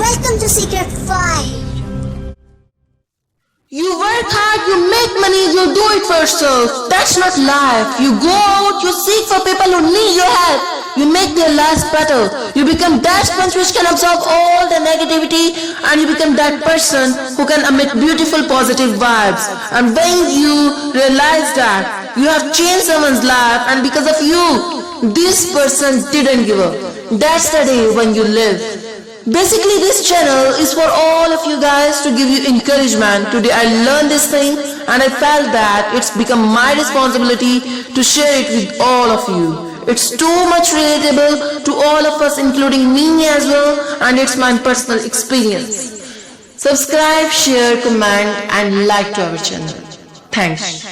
Welcome to Secret 5. You work hard, you make money, you do it for yourself. That's not life. You go out, you seek for people who need your help. You make their lives better. You become that sponge which can absorb all the negativity, and you become that person who can emit beautiful positive vibes. And when you realize that you have changed someone's life, and because of you, this person didn't give up. That's the day when you live. Basically, this channel is for all of you guys to give you encouragement. Today I learned this thing and I felt that it's become my responsibility to share it with all of you. It's too much relatable to all of us, including me as well, and it's my personal experience. Subscribe, share, comment and like to our channel. Thanks.